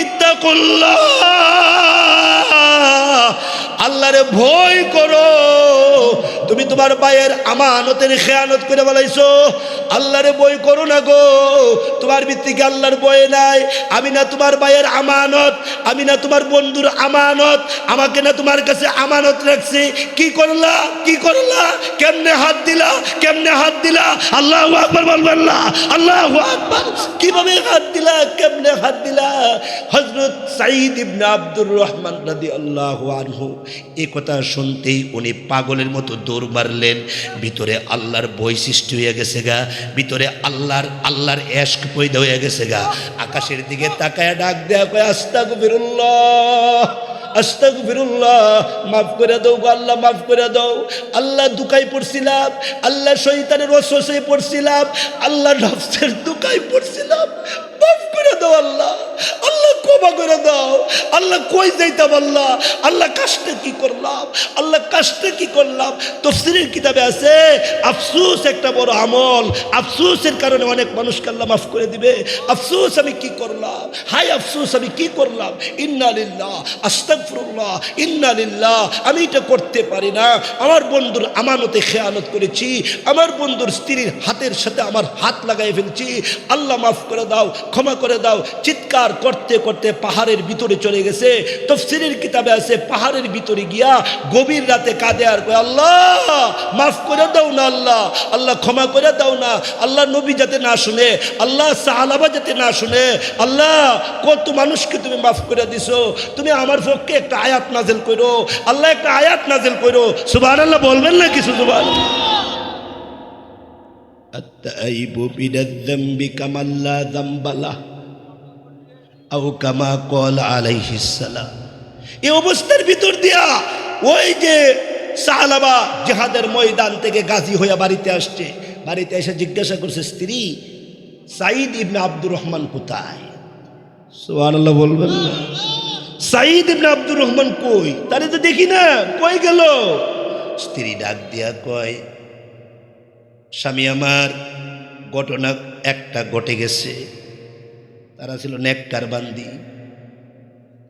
ইত্তাকুল্লাহ, আল্লাহরে ভয় করো। তুমি তোমার ভাইয়ের আমানতের খেয়ানত করে বলাইছো, আল্লাহরে ভয় করো না গো। তোমার ভিত্তিকে আল্লাহর ভয় নাই। আমি না তোমার ভাইয়ের আমানত, আমি না তোমার বন্ধুর আমানত, আমাকে না তোমার কাছে আমানত রাখছি। কি করলা কি করলা, কেমনে হাত দিলা কেমনে হাত দিলা? আল্লাহু আকবার বলবেন না, আল্লাহু আকবার। কিভাবে হাত দিলা, কেমনে হাত দিলা? হযরত সাঈদ ইবনে আব্দুর রহমান রাদিয়াল্লাহু আনহু এই কথা শুনতেই উনি পাগলের মতো দৌড় মারলেন। ভিতরে আল্লাহর ভয় সৃষ্টি হয়ে গেছে গা, ভিতরে আল্লাহর এশক পয়দা হয়ে গেছে গা। আকাশের দিকে তাকায় ডাক দেয়া কয়, আস্তাগফিরুল্লাহ আস্তাগফিরুল্লাহ, মাফ করে দাও গো আল্লাহ, মাফ করে দাও। আল্লাহ দুকায় পড়ছিলাম, আল্লাহ শয়তানের ওয়াসওয়াসায় পড়ছিলাম, আল্লাহ নফসের দুকায় পড়ছিলাম, মাফ করে দাও আল্লাহ, আল্লাহ ক্ষমা করে দাও। আল্লাহ কই যাইতাম আল্লাহ, আল্লাহ কাজটা কি করলাম, আল্লাহ কাজটা কি করলাম। তাফসীরের কিতাবে আছে আফসোস একটা বড় আমল, আফসোসের কারণে অনেক মানুষকে আল্লাহ মাফ করে দিবে। আফসোস আমি কি করলাম, হায় আফসোস আমি কি করলাম। ইন্না লিল্লাহ আস্তাগফিরুল্লাহ ইন্না লিল্লাহ, আমি এটা করতে পারি না। আমার বন্ধুর আমানতে খেয়ানত করেছি, আমার বন্ধুর স্ত্রীর হাতের সাথে আমার হাত লাগাই ফেলছি, আল্লাহ মাফ করে দাও, ক্ষমা করে দাও। চিৎকার করতে করতে পাহাড়ের ভিতরে চলে গেছে। তাফসীরের কিতাবে আছে পাহাড়ের ভিতরে গিয়া গভীর রাতে কাঁদে আর কয়, আল্লাহ মাফ করে দাও না, আল্লাহ আল্লাহ ক্ষমা করে দাও না, আল্লাহ নবী যাতে না শুনে, আল্লাহ সাহাবা যাতে না শুনে, আল্লাহ কত মানুষকে তুমি মাফ করে দিছো, তুমি আমার পক্ষে একটা আয়াত নাজিল করো, আল্লাহ একটা আয়াত নাজিল করো। সুবহানাল্লাহ বলবেন না কিছু? সুবহানাল্লাহ। আত-তাইবু বিদায-যামবি কামান লা যামবা লাহ আও কামা ক্বালা আলাইহিস সালাম। এই অবস্থার ভিতর দিয়া ওই যে সাহাবা জিহাদের ময়দান থেকে গাজী হইয়া বাড়িতে আসছে। বাড়িতে এসে জিজ্ঞাসা করছে স্ত্রী, সাঈদ ইবনে আব্দুর রহমান কোথায়? সুবহানাল্লাহ বলবেন না? সাঈদ ইবনে আব্দুর রহমান কই? তারে তো দেখি না, কই গেল? স্ত্রী ডাক দিয়া কয়, স্বামী আমার, ঘটনা একটা ঘটে গেছে। তারা ছিল নেককার বান্দি,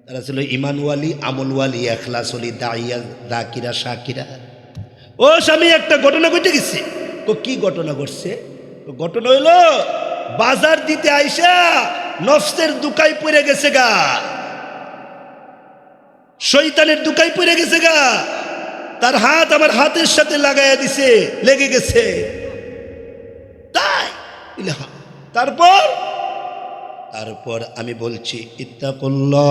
তারা ছিল ইমানওয়ালি, আমলওয়ালি, এখলাসওয়ালি, দাইয়া, দাকিরা, শাকিরা। ও স্বামী, একটা ঘটনা ঘটে গেছে। কি ঘটনা ঘটছে? ঘটনা হইল বাজার দিতে আইসা নফসের দুকায় পড়ে গেছে গা, শয়তানের দুকায় পড়ে গেছে গা। তার হাত আমার হাতের সাথে লাগাইয়া দিছে, লেগে গেছে। তাই তারপর আমি বলছি, ইত্তাকুল্লাহ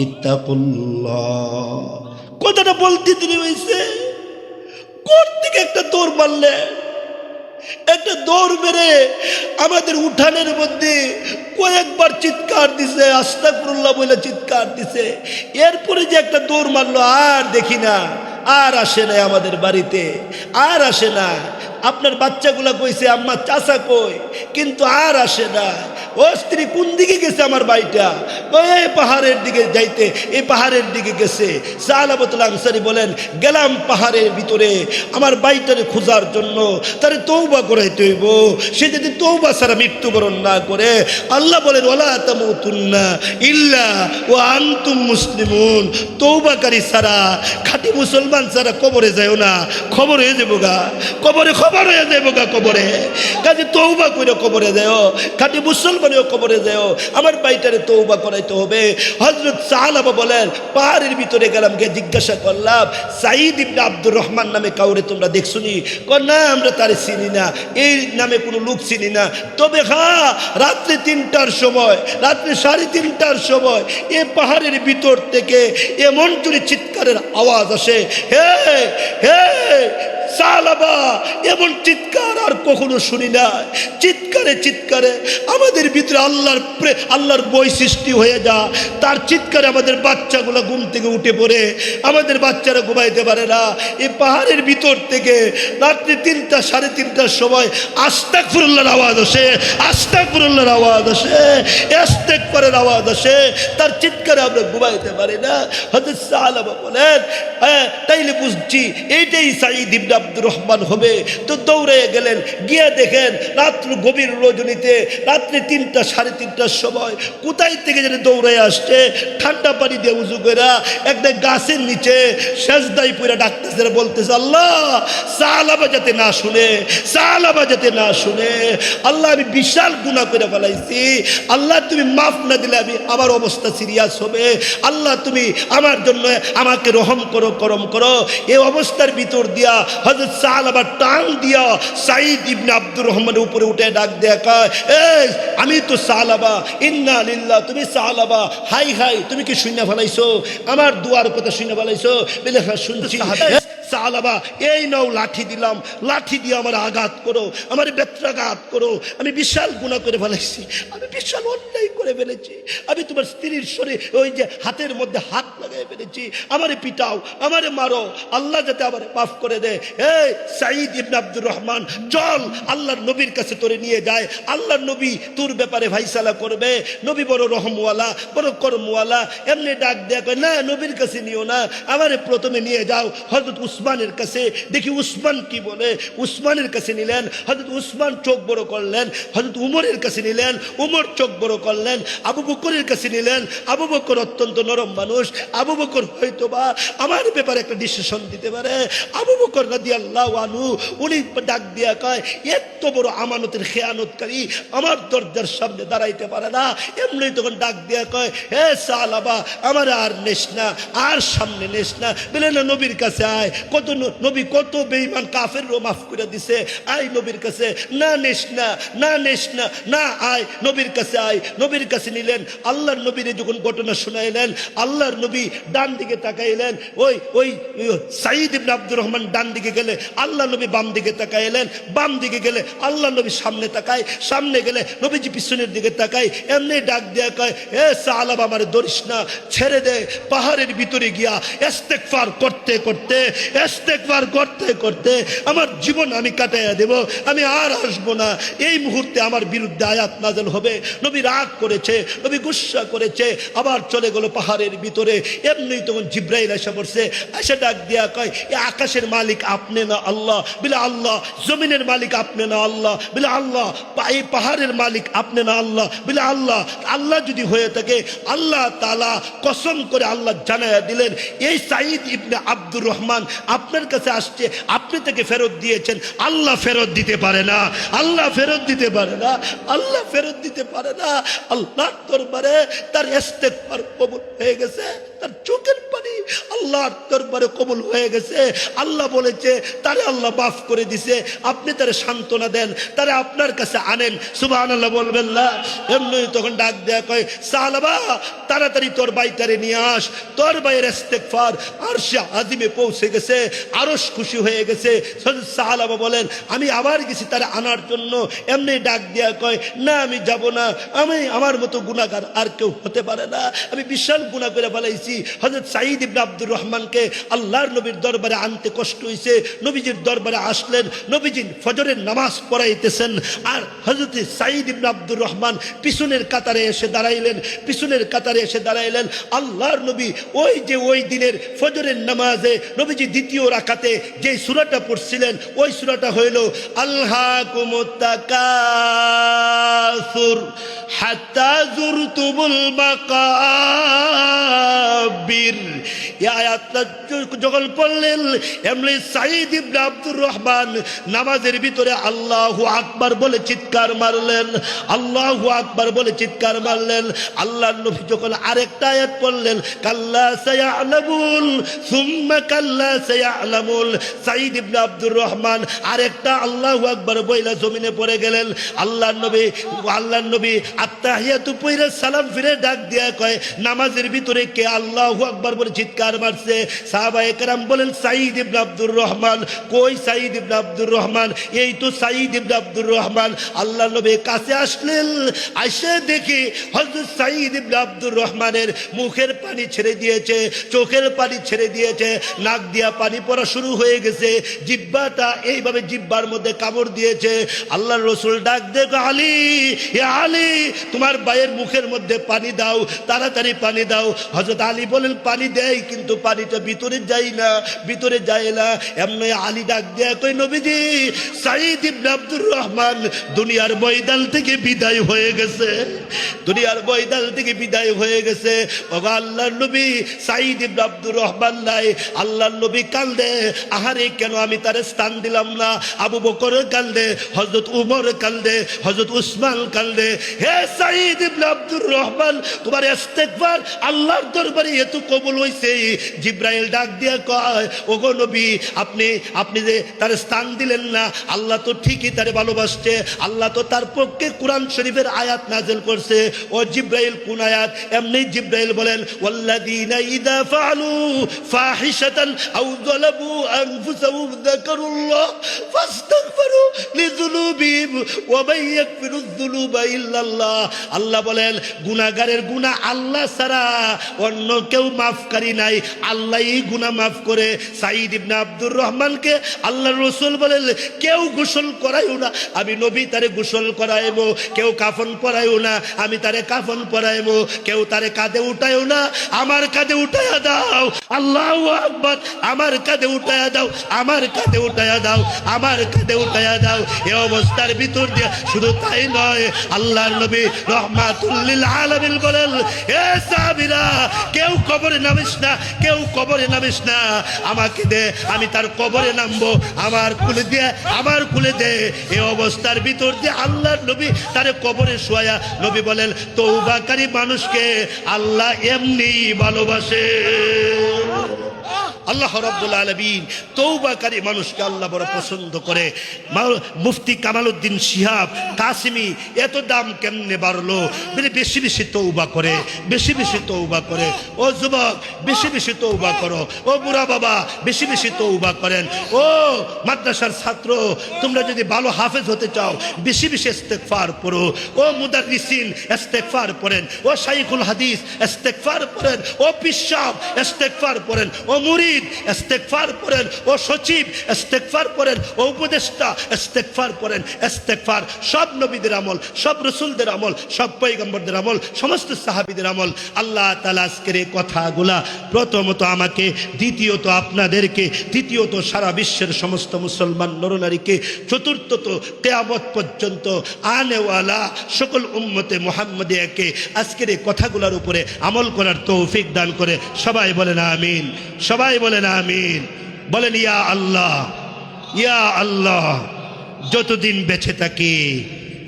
ইত্তাকুল্লাহ। কথাটা বলতে দেরি হয়েছে, কোর থেকে একটা দৌড় মারলে, একটা দৌড় মেরে আমাদের উঠানের মধ্যে কয়েকবার চিৎকার দিছে, আস্তাগফিরুল্লাহ বলে চিৎকার দিছে। এরপরে যে একটা দৌড় মারলো, আর দেখি না, আর আসে না আমাদের বাড়িতে, আর আসে না। আপনার বাচ্চাগুলা কইছে আম্মা চাচা কই, কিন্তু আর আসে না। ও স্ত্রী, কোন দিকে গেছে আমার ভাইটা? এই পাহাড়ের দিকে যাইতে, এই পাহাড়ের দিকে গেছে। সাহাবাতুল আনসারী বলেন, গেলাম পাহাড়ের ভিতরে আমার ভাইটারে খোঁজার জন্য। তারে তওবা করাইতে হইব। সে যদি তওবা ছাড়া মৃত্যুবরণ না করে, আল্লাহ বলেন ওয়ালা তামুতুন্না ইল্লা ওয়া আনতুম মুসলিমুন, তওবাকারী ছাড়া, খাঁটি মুসলমান ছাড়া কবরে যাও না, খবর হয়ে যাবো গা, কবরে খবর হয়ে যাবো গা, কবরে। কাজে তওবা করে কবরে যাও, খাঁটি মুসলমানেও কবরে যাও। আমার ভাইটারে তওবা করাইতে হবে। হযরত সাহাবা বলেন, পাহাড়ের ভিতরে গেলাম, গিয়ে জিজ্ঞাসা করলাম, সাঈদ ইবনে আব্দুর রহমান নামে কাউরে তোমরা দেখছনি? না, আমরা তারে চিনি না, এই নামে কোনো লোক চিনি না। তবে হ্যাঁ, রাত্রে 3টার সময়, রাত্রে 3:30টার সময় এই পাহাড়ের ভিতর থেকে এমন জোরে চিৎকারের আওয়াজ আসে, হে হে সালাবা এমন চিৎকার আর কখনো শুনি না। চিৎকারে চিৎকারে আমাদের ভিতরে আল্লাহর বৈশিষ্ট্য হয়ে যা। তার চিৎকারে আমাদের বাচ্চাগুলো ঘুম থেকে উঠে পড়ে, আমাদের বাচ্চারা ঘুমাইতে পারে না। এই পাহাড়ের ভিতর থেকে রাত্রি 3টা 3:30টার সময় আস্তাগফিরুল্লাহর আওয়াজ আসে, আস্তাগফিরুল্লাহর আওয়াজ আসে, ইস্তেগফারের আওয়াজ আসে। তার চিৎকারে আমরা ঘুমাইতে পারি না। হযরত সালাবা বলেন, হ্যাঁ তাইলে বুঝছি এইটাই সাঈদ ইবনে আব্দুর রহমান হবে। তো দৌড়ে গেলেন, গিয়ে দেখেন রাত্র গভীর রজনীতে রাত্রি 3টা 3:30টার সময় কোথায় থেকে যেন দৌড়ে আসছে, ঠান্ডা পানি দিয়ে উজু করে একটা গাছের নিচে সেজদায় পড়ে ডাকতেছে, বলতেছে আল্লাহ সালাবা যাতে না শুনে, সালাবা যাতে না শুনে। আল্লাহ আমি বিশাল গুনাহ করে ফেলাইছি, আল্লাহ তুমি মাফ না দিলে আমার অবস্থা সিরিয়াস হবে। আল্লাহ তুমি আমার জন্য আমাকে রহম করো, করম করো। এই অবস্থার ভিতর দিয়া হযরত সালাবা টান দিয়া সাঈদ ইবনে আব্দুর রহমানের উপরে উঠে ডাক দেয়া কয়, এই আমি তো সালাবা, ইন্না লিল্লাহ, তুমি সালাবা, হাই হাই তুমি কি শুনে ফেলাইছো? আমার দুয়ার কথা শুনে ফেলাইছো? বলে হ্যাঁ শুনছি। সালাবা এই নাও লাঠি দিলাম, লাঠি দিয়ে আমার আঘাত করো, আমার বেত্রাঘাত করো। আমি বিশাল গুনাহ করে ফেলেছি, আমি বিশাল অন্যায় করে ফেলেছি। আমি তোমার স্ত্রীর শরীরে ওই যে হাতের মধ্যে হাত লাগাই ফেলেছি, আমারে পিটাও, আমারে মারো, আল্লাহ যাতে আমারে মাফ করে দেয়। এই সাঈদ ইবনে আব্দুর রহমান চল, আল্লাহর নবীর কাছে তোরে নিয়ে যায়, আল্লাহর নবী তোর ব্যাপারে ফাইসালা করবে। নবী বড় রহমওয়ালা, বড় কর্মওয়ালা। এমনি ডাক দেয়া কয়, না নবীর কাছে নিও না, আমারে প্রথমে নিয়ে যাও হযরত উসমানের কাছে, দেখি উসমান কি বলে। উসমানের কাছে নিলেন, হযরত উসমান চোখ বড় করলেন। হযরত উমরের কাছে নিলেন, উমর চোখ বড় করলেন। আবু বকরের কাছে নিলেন, আবু বকর অত্যন্ত নরম মানুষ, আবু বকর হয়তোবা আমার ব্যাপারে একটা ডিসিশন দিতে পারে। আবু বকর রাদিয়াল্লাহু আনহু উনি ডাক দিয়া কয়, এত বড় আমানতের খেয়ানতকারী আমার দরজার সামনে দাঁড়াইতে পারে না। এমনি তখন ডাক দিয়া কয়, হে সালাবা আমার আর নেস না, আর সামনে নেস না। বলে না নবীর কাছে আয়, কত নবী কত বেঈমান কাফেরও মাফ করে দিছে, আয় নবীর কাছে। না নেস না, না নেস না, না আয় নবীর কাছে আয়। নবীর কাছে নিলেন, আল্লাহর নবীরে যখন ঘটনা শোনাইলেন, আল্লাহর নবী ডান দিকে তাকাইলেন। ওই ওই সাঈদ ইবনে আব্দুর রহমান ডান দিকে গেলে আল্লাহ নবী বাম দিকে তাকাইলেন, বাম দিকে গেলে আল্লাহ নবী সামনে তাকায়, সামনে গেলে নবীজি পিছনের দিকে তাকায়। এমনি ডাক দেয়া কয়, এ সালাবা আমারে ধরিস না, ছেড়ে দে। পাহাড়ের ভিতরে গিয়া ইস্তেগফার করতে করতে, ইস্তেগফার করতে করতে আমার জীবন আমি কাটাইয়া দেব, আমি আর আসবো না। এই মুহূর্তে আমার বিরুদ্ধে আয়াত নাযিল হবে। নবী রাগ করেছে, নবী গুসসা করেছে, আবার চলে গেল পাহাড়ের ভিতরে। এমনি তখন জিব্রাইল এসে পড়ছে, এসে ডাক দিয়া কয়, এ আকাশের মালিক আপনি না আল্লাহ? বলে আল্লাহ। জমিনের মালিক আপনি না আল্লাহ? বলে আল্লাহ। এই পাহাড়ের মালিক আপনি না আল্লাহ? বলে আল্লাহ। আল্লাহ যদি হয়ে থাকে, আল্লাহ তাআলা কসম করে আল্লাহ জানায়া দিলেন, এই সাঈদ ইবনে আব্দুর রহমান আপনার কাছে আসছে, আপনি তাকে ফেরত দিয়েছেন, আল্লাহ ফেরত দিতে পারে না, আল্লাহ ফেরত দিতে পারে না, আল্লাহ ফেরত দিতে পারে না। আল্লাহর দরবারে তার ইস্তেগফার কবুল হয়ে গেছে, তার চোখের পানি আল্লাহর দরবারে কবুল হয়ে গেছে। আল্লাহ বলেছে তারে আল্লাহ মাফ করে দিছে, আপনি তারে সান্ত্বনা দেন, তারে আপনার কাছে আনেন। সুবহানাল্লাহ বলবেন না? এমনি তখন ডাক দেয়া কয়, সালাবা তাড়াতাড়ি তোর ভাইটারে নিয়ে আস, তোর ভাইয়ের ইস্তেগফার আরশে আজিমে পৌঁছে গেছে, আরশ খুশি হয়ে গেছে। সালাবা বলেন, আমি আবার গেছি তারে আনার জন্য। এমনি ডাক দেয়া কয়, না আমি যাব না, আমি আমার মতো গুনাহগার আর কেউ হতে পারে না, আমি বিশাল গুনাহ করে ফেলাইছি। হযরত সাঈদ ইবনে আব্দুর রহমানকে আল্লাহর নবীর দরবারে আনতে কষ্ট হয়েছে। নবীজির দরবারে আসলেন, নবীজি ফজরের নামাজ পড়াইতেছেন, আর হযরত সাঈদ ইবনে আব্দুর রহমান পিছনের কাতারে এসে দাঁড়াইলেন, পিছনের কাতারে এসে দাঁড়াইলেন। আল্লাহর নবী ওই যে ওই দিনের ফজরের নামাজে নবীজি দ্বিতীয় রাকাতে যে সূরাটা পড়ছিলেন, ওই সূরাটা হইল আলহাকুমুত তাকাসুর হাত্তা যুরতুমুল মাকাবির। এই আয়াতটা যখন পড়লেন, এমনি সাঈদ ইবনে আব্দুর রহমান নামাজের ভিতরে আল্লাহু আকবার বলে চিৎকার মারলেন, আল্লাহু আকবার বলে চিৎকার মারলেন। আল্লাহর নবী যখন আরেকটা আয়াত পড়লেন, কাল্লা সায়ালামুন সুম্মা কাল্লা সায়ালামুন, সাঈদ ইবনে আব্দুর রহমান আরেকটা আল্লাহু আকবার বইলা জমিনে পড়ে গেলেন। আল্লাহর নবী আত্তাহিয়াতু পড়ে সালাম ফিরে ডাক দিয়া কয়, নামাজের ভিতরে কে আল্লাহু আকবার বলে চিৎকার চিৎকার মারছে। সাহাবায়ে কেরাম বলেন সাঈদ ইবনে আব্দুর রহমান কই? সাঈদ ইবনে আব্দুর রহমান, এই তো সাঈদ ইবনে আব্দুর রহমান। আল্লাহর নবী কাছে আসলেন, আইসে দেখি হযরত সাঈদ ইবনে আব্দুর রহমানের মুখের পানি ছেড়ে দিয়েছে, চোখের পানি ছেড়ে দিয়েছে, নাক দিয়া পানি পড়া শুরু হয়ে গেছে, জিহ্বাটা এইভাবে জিহ্বার মধ্যে কামড় দিয়েছে। আল্লাহর রাসূল ডাক দেখো, আলী, ইয়া আলী, তোমার ভাইয়ের মুখের মধ্যে পানি দাও, তাড়াতাড়ি পানি দাও। হযরত আলী বলেন পানি দেয়, কিন্তু পানিটা ভিতরে যায় না, ভিতরে যায় না। এমনি আলী ডাক দেয়া কই, নবীজি, সাঈদ ইবনে আব্দুর রহমান দুনিয়ার ময়দান থেকে বিদায় হয়ে গেছে, দুনিয়ার ময়দান থেকে বিদায় হয়ে গেছে। ওগো আল্লাহর নবী, সাঈদ ইবনে আব্দুর রহমান নাই। আল্লাহর নবী কান্দে, আহারে কেন আমি তার স্থান দিলাম না। আবু বকর কান্দে, হযরত উমর কান্দে, হযরত উসমান কান্দে। হে সাঈদ ইবনে আব্দুর রহমান, তোমার ইস্তেগফার আল্লাহর দরবারে এত কবুল হইছে। জিবরাইল ডাক দিয়া কয়, ওগো নবী, আপনি যে তার স্থান দিলেন না, আল্লাহ তো ঠিকই তারে ভালোবাসছে, আল্লাহ তো তার পক্ষে কোরআন শরীফের আয়াত নাযিল করছে। ও জিবরাইল, কোন আয়াত? এমনি জিবরাইল বলেন, ওয়াল্লাযীনা ইযা ফাআলু ফাহিশাতান আও যালাবু আনফুসাহুম যাকারুল্লাহ ফাস্তাগফিরু লিযুনুবিহিম ওয়া মান ইয়াগফিরুয যুনুবা ইল্লাল্লাহ। আল্লাহ বলেন, গুনাহগারের গুনাহ আল্লাহ ছাড়া অন্য কেউ মাফকারী নাই, আল্লাহই গুনাহ মাফ করে। সাঈদ ইবনে আব্দুর রহমানকে আল্লাহর রাসূল বলেন, কেউ গোসল করাইও না, আমি নবী তারে গোসল করাইবো। কেউ কাফন পরাইও না, আমি তারে কাফন পরাইবো। কেউ তারে কাঁধে উঠাইও না, আমার কাঁধে উঠাইয়া দাও। আল্লাহু আকবার, আমার কাঁধে উঠাইয়া দাও, আমার কাঁধে উঠাইয়া দাও, আমার কাঁধে উঠাইয়া দাও। এই অবস্থার ভিতর দিয়ে শুধু তাই নয়, আল্লাহর নবী রাহমাতুল লিল আলামিন বলেন, হে সাহাবীরা, কেউ কবরে নামিস না, কেউ কবরে নামিস না, আমাকে দে, আমি তার কবরে নামবো, আমার কুলে দে, আমার কুলে দে। এই অবস্থার ভিতর দিয়ে আল্লাহর নবী তারে কবরে শোয়া। নবী বলেন, তওবাকারী মানুষকে আল্লাহ এমনি ভালোবাসে। আল্লাহ রাব্বুল আলামিন তওবাকারী মানুষকে আল্লাহ বড় পছন্দ করে। মুফতি কামালউদ্দিন শিহাব কাসিমি এত দাম কেমনে বাড়লো? বেশি বেশি তওবা করে, বেশি বেশি তওবা করে। ও যুবক, বেশি বেশি তওবা করো। ও বুড়া বাবা, বেশি বেশি তওবা করেন। ও মাদ্রাসার ছাত্র, তোমরা যদি ভালো হাফেজ হতে চাও, বেশি বেশি ইস্তেগফার পড়ো। ও মুদাররিসিন, ইস্তেগফার পড়েন। ও শাইখুল হাদিস, ইস্তেগফার পড়েন। ও পিশাব, ইস্তেগফার পড়েন। ও মুরিদ, ইস্তেগফার পড়েন। ও সচিব, ইস্তেগফার পড়েন। ও উপদেষ্টা, ইস্তেগফার পড়েন। ইস্তেগফার সব নবীদের আমল, সব রাসূলদের আমল, সব পয়গম্বরদের আমল, সমস্ত সাহাবীদের আমল। আল্লাহ তাআলা আজকের এই কথাগুলা প্রথমত আমাকে, দ্বিতীয়ত আপনাদেরকে, তৃতীয়ত সারা বিশ্বের সমস্ত মুসলমান নরনারীকে, চতুর্থত কিয়ামত পর্যন্ত আনেওয়ালা সকল উম্মতে মুহাম্মাদিয়াকে আজকের এই কথাগুলোর উপরে আমল করার তৌফিক দান করে। সবাই বলেন আমিন, সবাই বলেন আমিন। বলেন ইয়া আল্লাহ, ইয়া আল্লাহ। যতদিন বেঁচে থাকি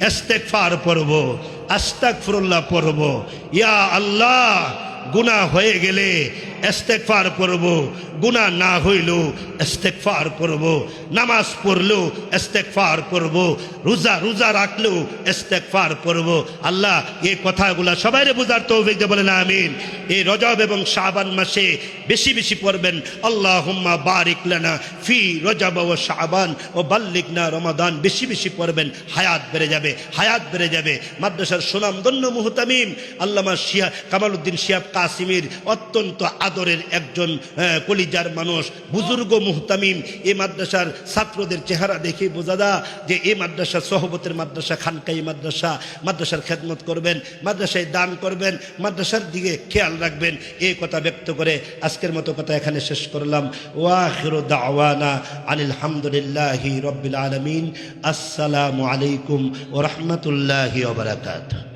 ইস্তেগফার পড়ব, আস্তাগফিরুল্লাহ পড়ব। ইয়া আল্লাহ, গুনাহ হয়ে গেলে ইস্তেগফার পড়ব, গুনাহ না হইলেও ইস্তেগফার পড়ব, নামাজ পড়লেও ইস্তেগফার পড়ব, রোজা রাখলেও ইস্তেগফার পড়ব। আল্লাহ এই কথাগুলো সবাইরে বুঝার তৌফিক দে, বলেন আমিন। এই রজব এবং শাবান মাসে বেশি বেশি পড়বেন, আল্লাহুম্মা বারিক লানা ফি রজব ওয়া শাবান ও বাল্লিগনা রমাদান। বেশি বেশি পড়বেন, হায়াত বেড়ে যাবে, হায়াত বেড়ে যাবে। মাদ্রাসার সুনামধন্য মুহতামিম আল্লামা কামালউদ্দিন শিহাব কাসিমির অত্যন্ত আদরের একজন কলিজার মানুষ, বুজুর্গ মুহতামিম। এই মাদ্রাসার ছাত্রদের চেহারা দেখে বোঝা যায় যে এই মাদ্রাসা সহবতের মাদ্রাসা, খানকাই মাদ্রাসা। মাদ্রাসার খেদমত করবেন, মাদ্রাসায় দান করবেন, মাদ্রাসার দিকে খেয়াল রাখবেন। এই কথা ব্যক্ত করে আজকের মতো কথা এখানে শেষ করলাম। ওয়া আখিরু দাওয়ানা আনিল হামদুলিল্লাহি রাব্বিল আলামিন। আসসালামু আলাইকুম ওয়া রাহমাতুল্লাহি ওয়া বারাকাতুহু।